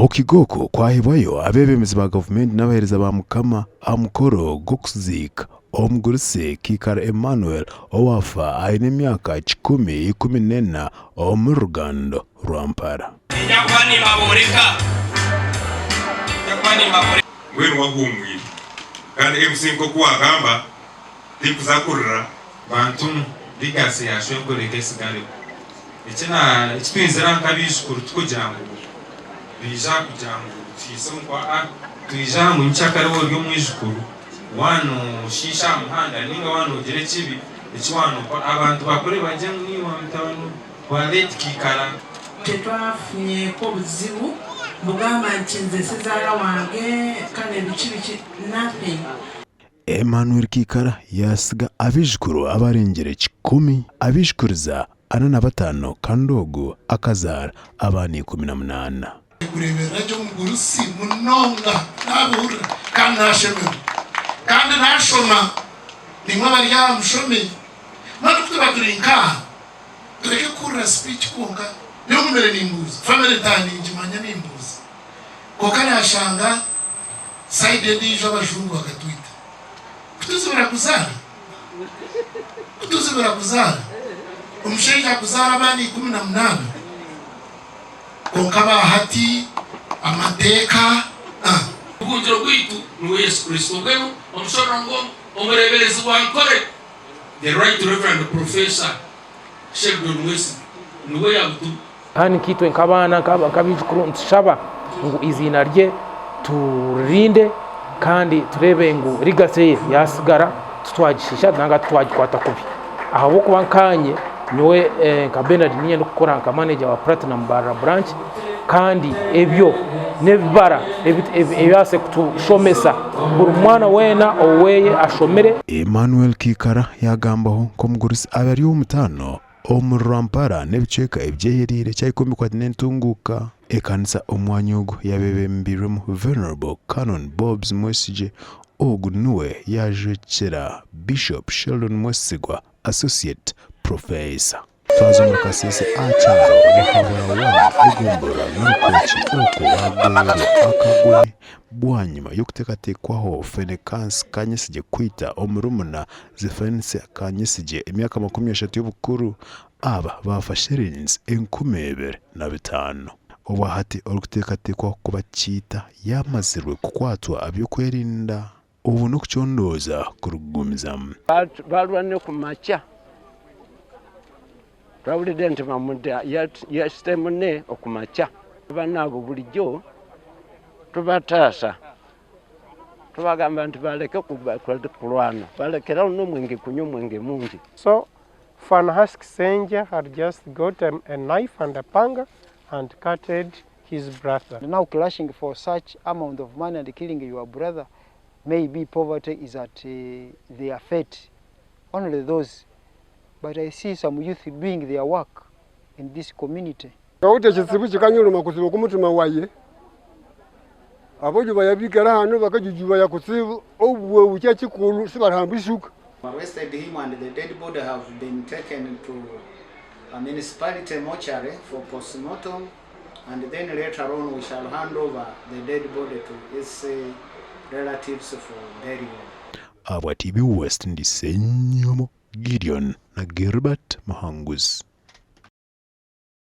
okigoko kwahibwayo abebemezi ba gavumenti n'abahereza ba mukama amukoro gokuziika omugurisi Kikara Emmanuel owafa aine emyaka 14 omu Rugando Rwampara. Wenu wagumwiri kandi emusinko kuwagamba likuzakurira bantu ligasi yashwenkoreka esigale ekina ekipinzira nkabishukuru tukugira ngo bija kugira ngo twisonkwa twija mu nchakare w'oryo mwijukuru wano shisha muhanda ninga wano gere kibi ekiwano abantu bakore bajye niwa mtawano waleti Kikara tetwafunye ko buzibu mugamba nti nze sizala wange kale biki nothing. Emmanuel Kikara yasiga abijukuru abarengere 10 abijukuriza 45 kandogo akazara abana 18. kurebera cyo mugurusi munonga nabura kandi nashemera kandi nashoma nimwe bari yamushome mara kutubadurinka tureke kura speech konga niyo mumere nimbuzi family tani njimanya nimbuzi kokana yashanga side ndijo abajungu bakatwita kutuzibira kuzara umushenja kuzara abana 18 konkaba hati amateka ubunjiro bwitu ni Yesu Kristo ngeno omushora ngo omureberezi wankore the right reverend professor Sheldon West niwe yabutu hani kitwe nk'abana kabijukuru ntushaba ngo izina rye turinde kandi turebe ngo rigase yasigara tutwagishisha nanga twagikwata kubi aho kuba nkanye niwe nka Bernard niye gukora nka manager wa Platinum Bar branch kandi ebyo nebara ebyase kutushomesa buri mwana wena oweye ashomere. Emmanuel Kikara yagambaho ko mugurisi abari umutano omu Rwampara nebiceka ebyeherire cyayikomikwa n'entunguka ekanisa omwanyugo yabebembiremu Venerable Canon Bobs Mwesige ogu niwe yajekera Bishop Sheldon Mwesigwa Associate Professor. Twazomra kasese acharo nihabura wana egumbura n'urukoki uko wagwero akagwe bwanyuma yokutekatekwaho Fenekans Kanyesige kwita omurumuna zifense Kanyesige emyaka 30 y'obukuru aba bafasherins 15 obahati orukutekatekwa kuba cyita yamazirwe kukwatwa abyokwerinda ubu no kucondoza kurugumiza balwane kumacha President Mamuda yastemune okumacha banago bulijjo tubatasa tubagamba nti baleke kulwana balekera n'omwenge kunywa mwenge mungi. So Fanhask Senja had just got a knife and a panga and cutted his brother. Now clashing for such amount of money and killing your brother, maybe poverty is at their fate, only those. But I see some youth doing their work in this community. Kaute chisibu chikanyuruma kusibu kumutima waye. Abojo bayabikara hano bakajujuba ya kusibu obwe uchachi kulu sibarambishuka. Arrested him and the dead body have been taken to a municipality mortuary for postmortem, and then later on we shall hand over the dead body to his relatives for burial. Abwa TV West ndisenyomo Gideon na Gilbert Mahanguzi.